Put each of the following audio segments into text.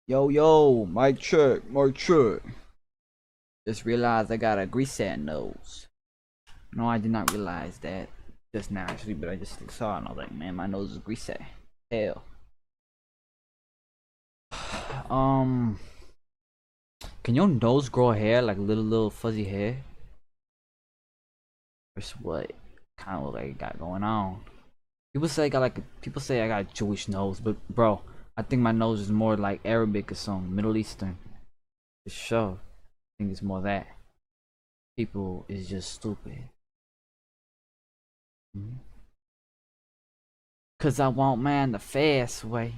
Yo, mic check, mic check. Just realized I got a greasy nose. No, I did not realize that just now actually, but I just saw it and I was like, man, my nose is greasy. Hell. Um, can your nose grow hair like little fuzzy hair? Or what? Kind of look like it got going on. People say I got a Jewish nose, but bro, I think my nose is more like Arabic or something, Middle Eastern. For sure. I think it's more that. People is just stupid. Cause I want man the fast way.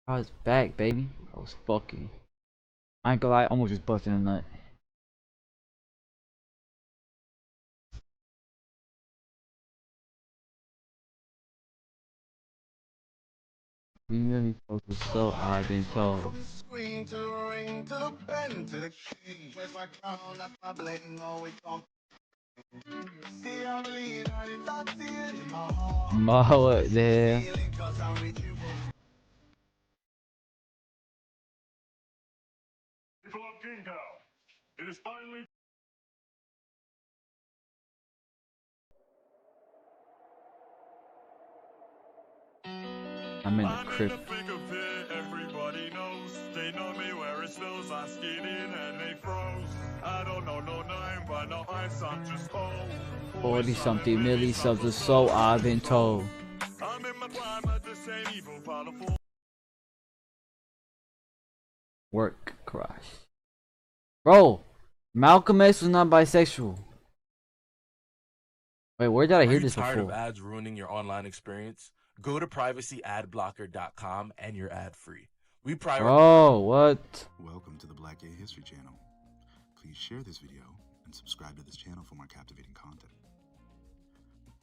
I was back, baby. I was fucking. I ain't gonna lie, almost just busting a nut. You know me folks was so I've been told. Maho there. I'm in the crib. Everybody knows they know me where it snows. I skid in and they froze. I don't know no name, but no ice, I'm just cold. 40 something milli subs or so I've been told. I'm in my prime at the same evil powerful. Work crush. Bro, Malcolm X was not bisexual. Wait, where did I hear this tired before? of ads ruining your online experience? Go to privacyadblocker.com and you're ad free. We prioritize. Bro, what? Welcome to the Black Gay History Channel. Please share this video and subscribe to this channel for more captivating content.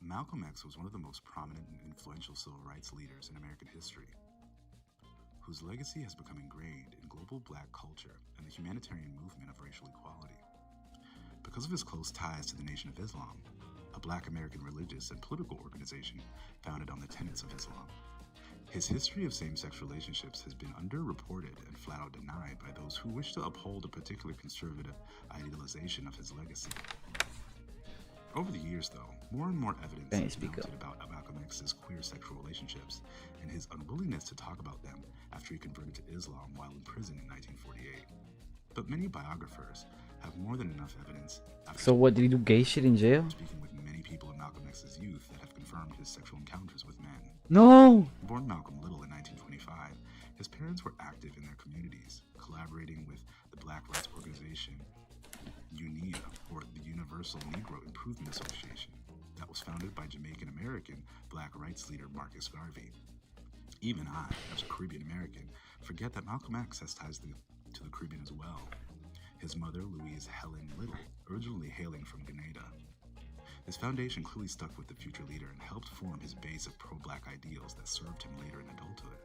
Malcolm X was one of the most prominent and influential civil rights leaders in American history, whose legacy has become ingrained in global Black culture and the humanitarian movement of racial equality. Because of his close ties to the Nation of Islam, a Black American religious and political organization founded on the tenets of Islam, his history of same-sex relationships has been underreported and flat-out denied by those who wish to uphold a particular conservative idealization of his legacy. Over the years, though, more and more evidence has mounted about Malcolm X's queer sexual relationships and his unwillingness to talk about them after he converted to Islam while in prison in 1948. But many biographers have more than enough evidence. So what, did he do gay shit in jail? Speaking with many people in Malcolm X's youth that have confirmed his sexual encounters with men. No! Born Malcolm Little in 1925, his parents were active in their communities, collaborating with the Black rights organization UNIA, or the Universal Negro Improvement Association, that was founded by Jamaican American Black rights leader Marcus Garvey. Even I, as a Caribbean American, forget that Malcolm X has ties to the Caribbean as well. His mother, Louise Helen Little, originally hailing from Grenada. His foundation clearly stuck with the future leader and helped form his base of pro-Black ideals that served him later in adulthood.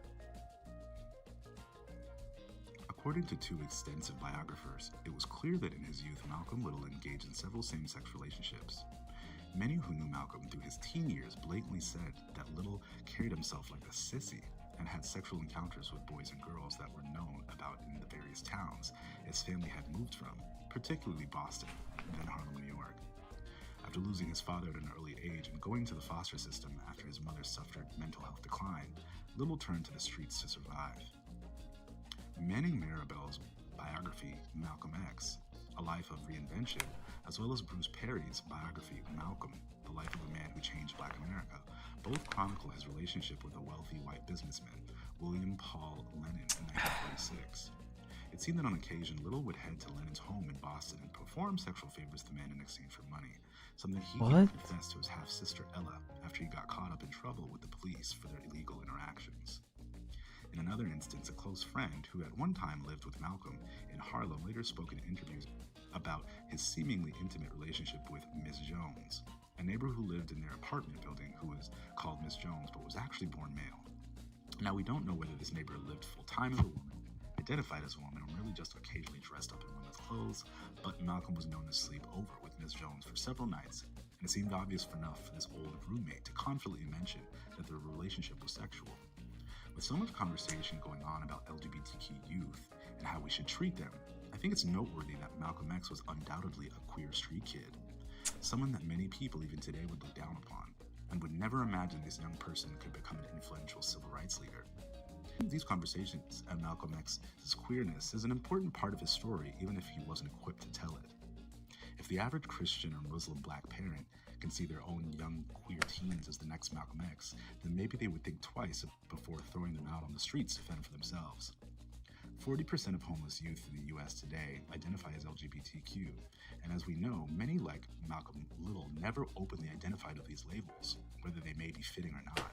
According to two extensive biographers, it was clear that in his youth, Malcolm Little engaged in several same-sex relationships. Many who knew Malcolm through his teen years blatantly said that Little carried himself like a sissy and had sexual encounters with boys and girls that were known about in the various towns his family had moved from, particularly Boston, then Harlem, New York. After losing his father at an early age and going to the foster system after his mother suffered mental health decline, Little turned to the streets to survive. Manning Marable's biography, Malcolm X, A Life of Reinvention, as well as Bruce Perry's biography, Malcolm, The Life of a Man Who Changed Black America, both chronicle his relationship with a wealthy white businessman, William Paul Lennon, in 1946. It seemed that on occasion, Little would head to Lennon's home in Boston and perform sexual favors to men in exchange for money, something he confessed to his half-sister Ella after he got caught up in trouble with the police for their illegal interactions. In another instance, a close friend who at one time lived with Malcolm in Harlem later spoke in interviews about his seemingly intimate relationship with Miss Jones, a neighbor who lived in their apartment building who was called Miss Jones but was actually born male. Now, we don't know whether this neighbor lived full-time as a woman, identified as a woman, or merely just occasionally dressed up in women's clothes, but Malcolm was known to sleep over with Miss Jones for several nights, and it seemed obvious enough for this old roommate to confidently mention that their relationship was sexual. With so much conversation going on about LGBTQ youth and how we should treat them, I think it's noteworthy that Malcolm X was undoubtedly a queer street kid, someone that many people even today would look down upon, and would never imagine this young person could become an influential civil rights leader. These conversations and Malcolm X's queerness is an important part of his story, even if he wasn't equipped to tell it. If the average Christian or Muslim black parent can see their own young queer teens as the next Malcolm X, then maybe they would think twice before throwing them out on the streets to fend for themselves. 40% of homeless youth in the US today identify as LGBTQ, and as we know, many like Malcolm Little never openly identified with these labels, whether they may be fitting or not.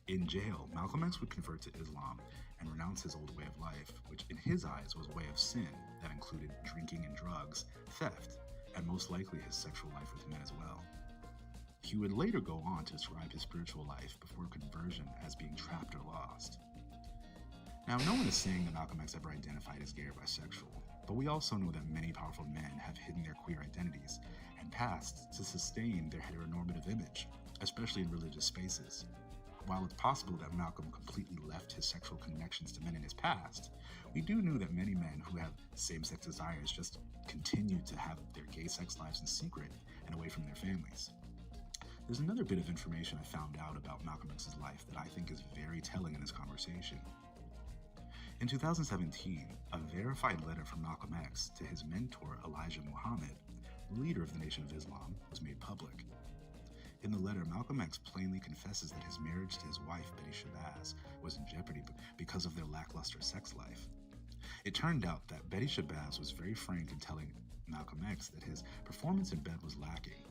In jail, Malcolm X would convert to Islam and renounce his old way of life, which in his eyes was a way of sin that included drinking and drugs, theft, and most likely his sexual life with men as well. He would later go on to describe his spiritual life before conversion as being trapped or lost. Now, no one is saying that Malcolm X ever identified as gay or bisexual, but we also know that many powerful men have hidden their queer identities and past to sustain their heteronormative image, especially in religious spaces. While it's possible that Malcolm completely left his sexual connections to men in his past, we do know that many men who have same-sex desires just continue to have their gay sex lives in secret and away from their families. There's another bit of information I found out about Malcolm X's life that I think is very telling in this conversation. In 2017, a verified letter from Malcolm X to his mentor Elijah Muhammad, leader of the Nation of Islam, was made public. In the letter, Malcolm X plainly confesses that his marriage to his wife, Betty Shabazz, was in jeopardy because of their lackluster sex life. It turned out that Betty Shabazz was very frank in telling Malcolm X that his performance in bed was lacking,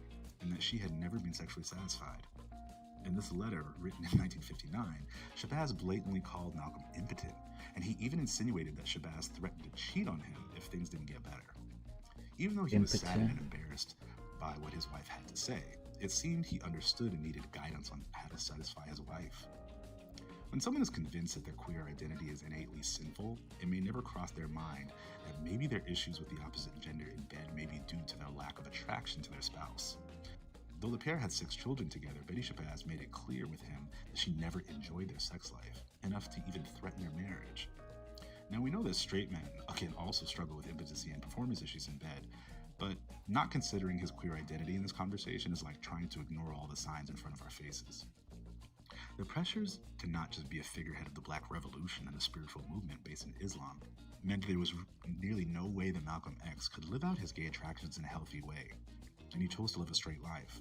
and that she had never been sexually satisfied. In this letter, written in 1959, Shabazz blatantly called Malcolm impotent, and he even insinuated that Shabazz threatened to cheat on him if things didn't get better. Even though he was saddened and embarrassed by what his wife had to say, it seemed he understood and needed guidance on how to satisfy his wife. When someone is convinced that their queer identity is innately sinful, it may never cross their mind that maybe their issues with the opposite gender in bed may be due to their lack of attraction to their spouse. Though the pair had 6 children together, Betty Shabazz made it clear with him that she never enjoyed their sex life, enough to even threaten their marriage. Now, we know that straight men can also struggle with impotency and performance issues in bed, but not considering his queer identity in this conversation is like trying to ignore all the signs in front of our faces. The pressures to not just be a figurehead of the Black Revolution and the spiritual movement based in Islam meant there was nearly no way that Malcolm X could live out his gay attractions in a healthy way, and he chose to live a straight life.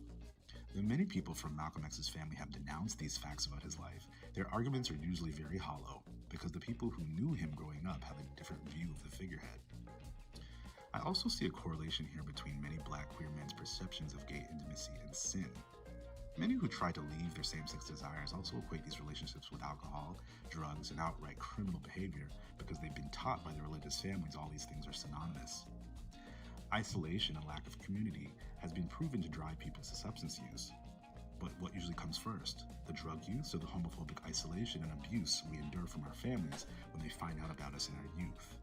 Though many people from Malcolm X's family have denounced these facts about his life, their arguments are usually very hollow, because the people who knew him growing up have a different view of the figurehead. I also see a correlation here between many Black queer men's perceptions of gay intimacy and sin. Many who try to leave their same-sex desires also equate these relationships with alcohol, drugs, and outright criminal behavior because they've been taught by their religious families all these things are synonymous. Isolation and lack of community has been proven to drive people to substance use. But what usually comes first? The drug use or the homophobic isolation and abuse we endure from our families when they find out about us in our youth?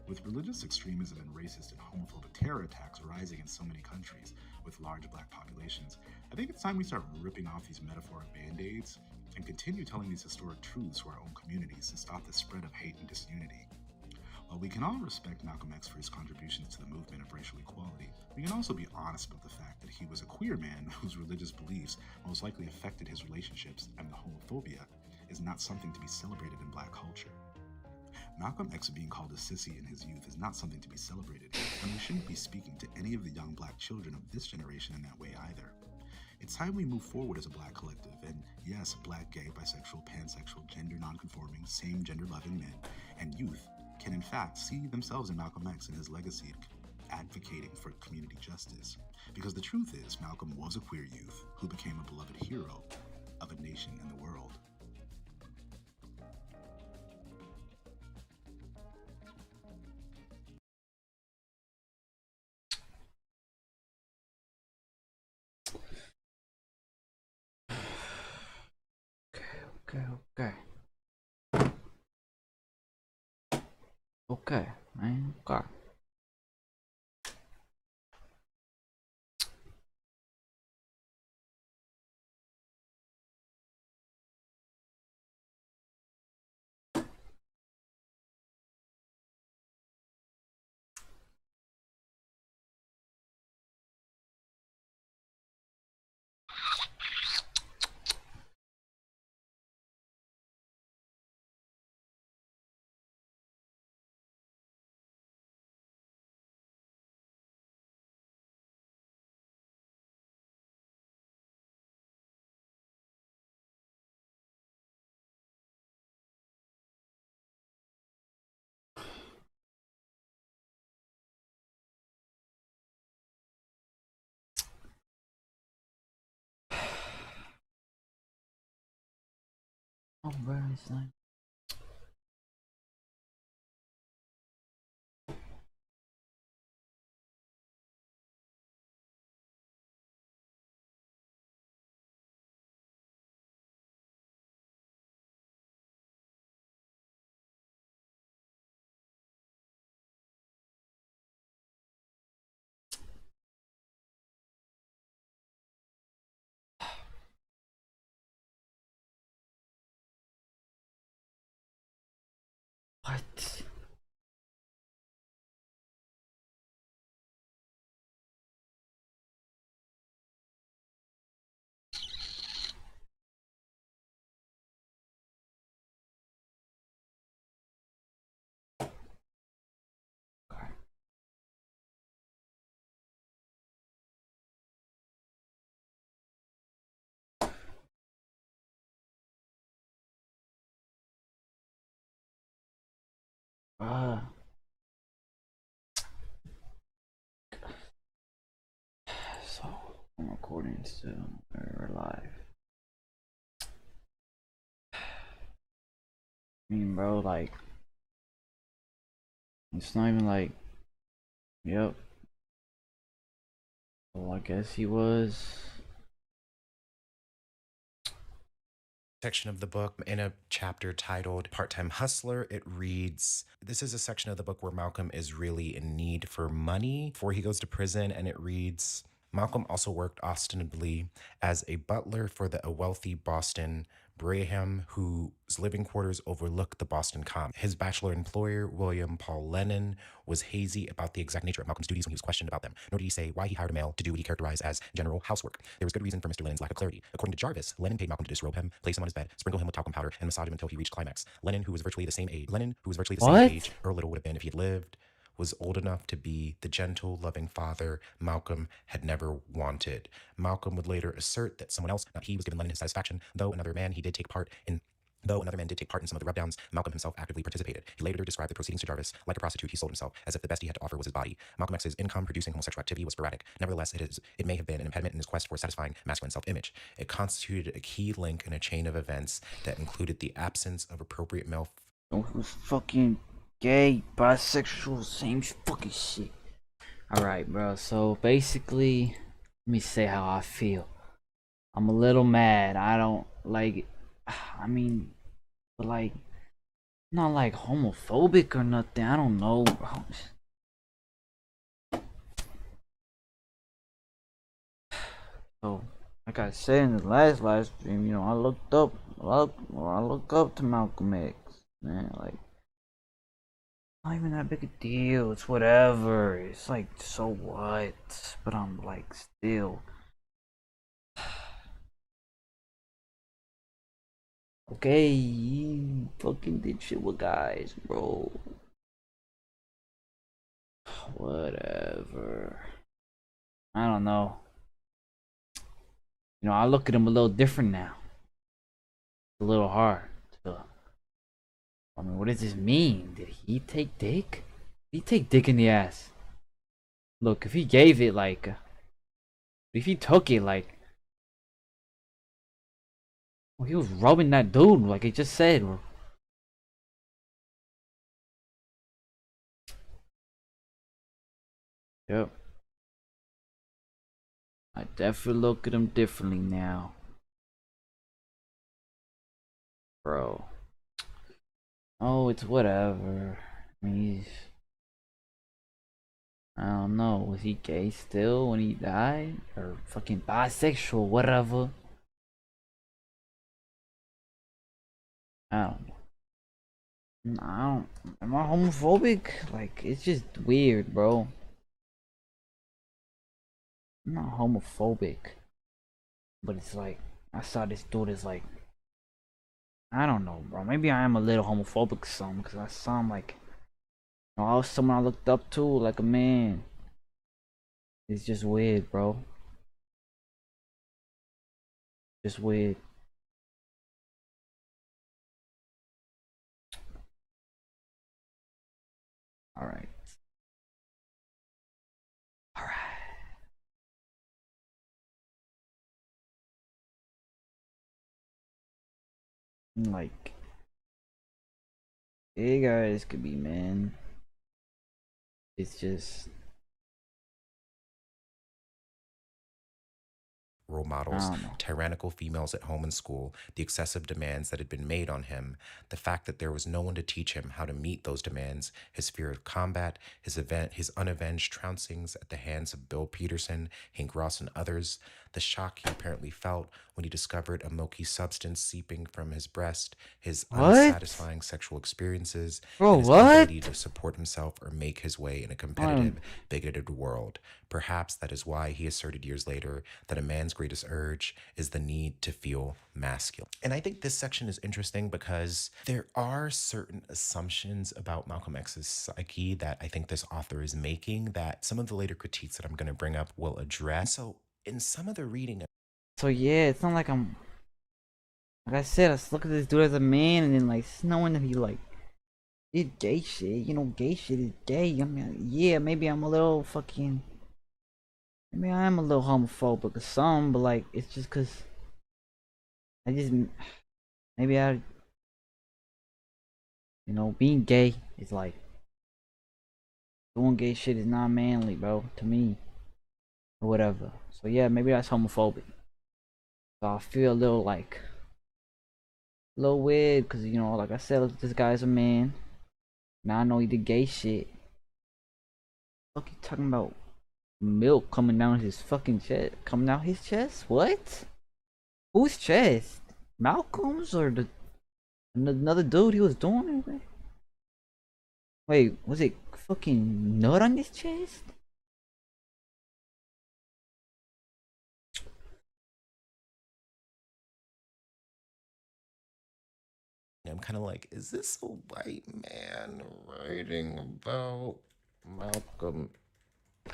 With religious extremism and racist and homophobic terror attacks rising in so many countries with large Black populations, I think it's time we start ripping off these metaphoric band-aids and continue telling these historic truths to our own communities to stop the spread of hate and disunity. While we can all respect Malcolm X for his contributions to the movement of racial equality, we can also be honest about the fact that he was a queer man whose religious beliefs most likely affected his relationships, and the homophobia is not something to be celebrated in Black culture. Malcolm X being called a sissy in his youth is not something to be celebrated, and we shouldn't be speaking to any of the young Black children of this generation in that way either. It's time we move forward as a Black collective, and yes, Black, gay, bisexual, pansexual, gender nonconforming, same gender loving men and youth can in fact see themselves in Malcolm X and his legacy advocating for community justice. Because the truth is, Malcolm was a queer youth who became a beloved hero of a nation and the world. Okay, man. Okay. Oh, bro, it's like. What? Uh, so I'm recording still. We're live. I mean, bro, like, it's not even like, yep. Well, I guess he was. Section of the book in a chapter titled Part-Time Hustler. It reads, this is a section of the book where Malcolm is really in need for money before he goes to prison. And it reads, Malcolm also worked ostensibly as a butler for a wealthy Boston Braham whose living quarters overlooked the Boston Common. His bachelor employer, William Paul Lennon, was hazy about the exact nature of Malcolm's duties when he was questioned about them, nor did he say why he hired a male to do what he characterized as general housework. There was good reason for Mr. Lennon's lack of clarity. According to Jarvis, Lennon paid Malcolm to disrobe him, place him on his bed, sprinkle him with talcum powder, and massage him until he reached climax. Lennon, who was virtually the same age Earl Little would have been if he had lived, was old enough to be the gentle, loving father Malcolm had never wanted. Malcolm would later assert that someone else, not he, was giving Lennon his satisfaction, though another man did take part in some of the rubdowns. Malcolm himself actively participated. He later described the proceedings to Jarvis like a prostitute. He sold himself as if the best he had to offer was his body. Malcolm X's income-producing homosexual activity was sporadic. Nevertheless, it may have been an impediment in his quest for satisfying masculine self-image. It constituted a key link in a chain of events that included the absence of appropriate male. Who's fucking gay, bisexual, same fucking shit. Alright, bro. So basically, let me say how I feel. I'm a little mad. I don't like. I mean, but like, not like homophobic or nothing. I don't know, bro. So, like I said in the last stream, you know, I look up to Malcolm X, man. Like, not even that big a deal. It's whatever. It's like, so what? But I'm like, still. Okay, you fucking did shit with guys, bro. Whatever. I don't know. You know, I look at him a little different now. It's a little hard to. I mean, what does this mean? Did he take dick? Did he take dick in the ass? Look, if he gave it like, if he took it like, well, he was rubbing that dude like he just said. Yep. I definitely look at him differently now, bro. Oh, it's whatever. I mean, I don't know. Was he gay still when he died? Or fucking bisexual, whatever? I don't know. I don't. Am I homophobic? Like, it's just weird, bro. I'm not homophobic. But it's like, I saw this dude as like, I don't know, bro. Maybe I am a little homophobic some because I saw him like, you know, I was someone I looked up to, like a man. It's just weird, bro. Just weird. Alright. Alright. Like, gay guys could be men. It's just, role I models, don't know. tyrannical females at home and school, the excessive demands that had been made on him, the fact that there was no one to teach him how to meet those demands, his fear of combat, his unavenged trouncings at the hands of Bill Peterson, Hank Ross, and others, the shock he apparently felt when he discovered a milky substance seeping from his breast, his What? unsatisfying sexual experiences, Bro, and his what? inability to support himself or make his way in a I competitive, don't, bigoted world. Perhaps that is why he asserted years later that a man's greatest urge is the need to feel masculine. And I think this section is interesting because there are certain assumptions about Malcolm X's psyche that I think this author is making that some of the later critiques that I'm going to bring up will address. So in some of the reading, so yeah, it's not like I'm, like I said, I just look at this dude as a man, and then like knowing that he like did gay shit. You know, gay shit is gay. I mean, yeah, maybe I'm a little fucking, maybe I am a little homophobic or something, but like it's just cause I just, maybe I, you know, being gay is like, doing gay shit is not manly, bro, to me, or whatever. So yeah, maybe that's homophobic. So I feel a little like, a little weird, cause you know, like I said, look, this guy's a man. Now I know he did gay shit. Fuck, you talking about milk coming down his fucking chest? Coming out his chest? What? Whose chest? Malcolm's or the another dude he was doing it with? Wait, was it fucking nut on his chest? I'm kind of like, is this a white man writing about Malcolm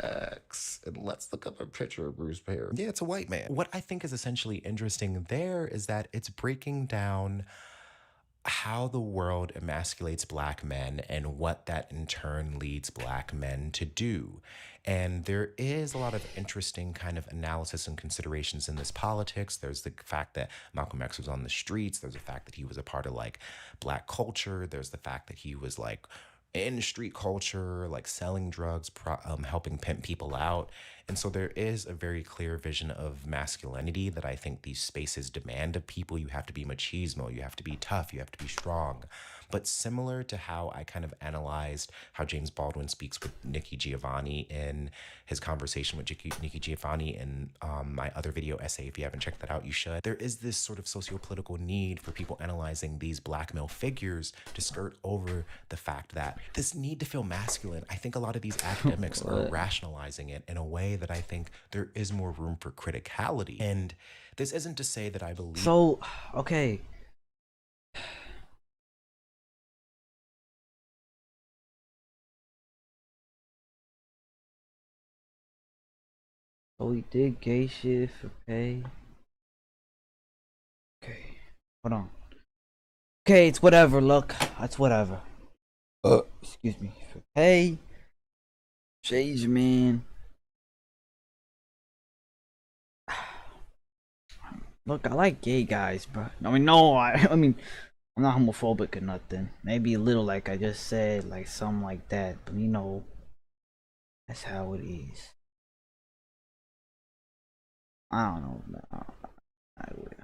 X? And let's look up a picture of Bruce Perry. Yeah, it's a white man. What I think is essentially interesting there is that it's breaking down how the world emasculates black men and what that in turn leads black men to do. And there is a lot of interesting kind of analysis and considerations in this politics. There's the fact that Malcolm X was on the streets. There's the fact that he was a part of like black culture. There's the fact that he was like in street culture, like selling drugs, helping pimp people out. And so there is a very clear vision of masculinity that I think these spaces demand of people. You have to be machismo, you have to be tough, you have to be strong. But similar to how I kind of analyzed how James Baldwin speaks with Nikki Giovanni in his conversation with Nikki Giovanni in my other video essay, if you haven't checked that out, you should. There is this sort of socio-political need for people analyzing these black male figures to skirt over the fact that this need to feel masculine. I think a lot of these academics are rationalizing it in a way that I think there is more room for criticality. And this isn't to say that I believe. So, okay. So we did gay shit for pay. Okay, hold on. Okay, it's whatever. Look, it's whatever. Excuse me. For pay, change, man. Look, I like gay guys, bro. I mean, no, I mean, I'm not homophobic or nothing. Maybe a little, like I just said, like something like that. But you know, that's how it is. I don't know. I would.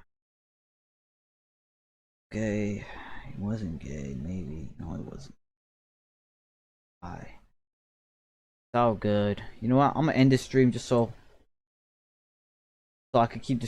Gay. He wasn't gay. Maybe. No, he wasn't. Bye. It's all good. You know what? I'm gonna end this stream just so I could keep the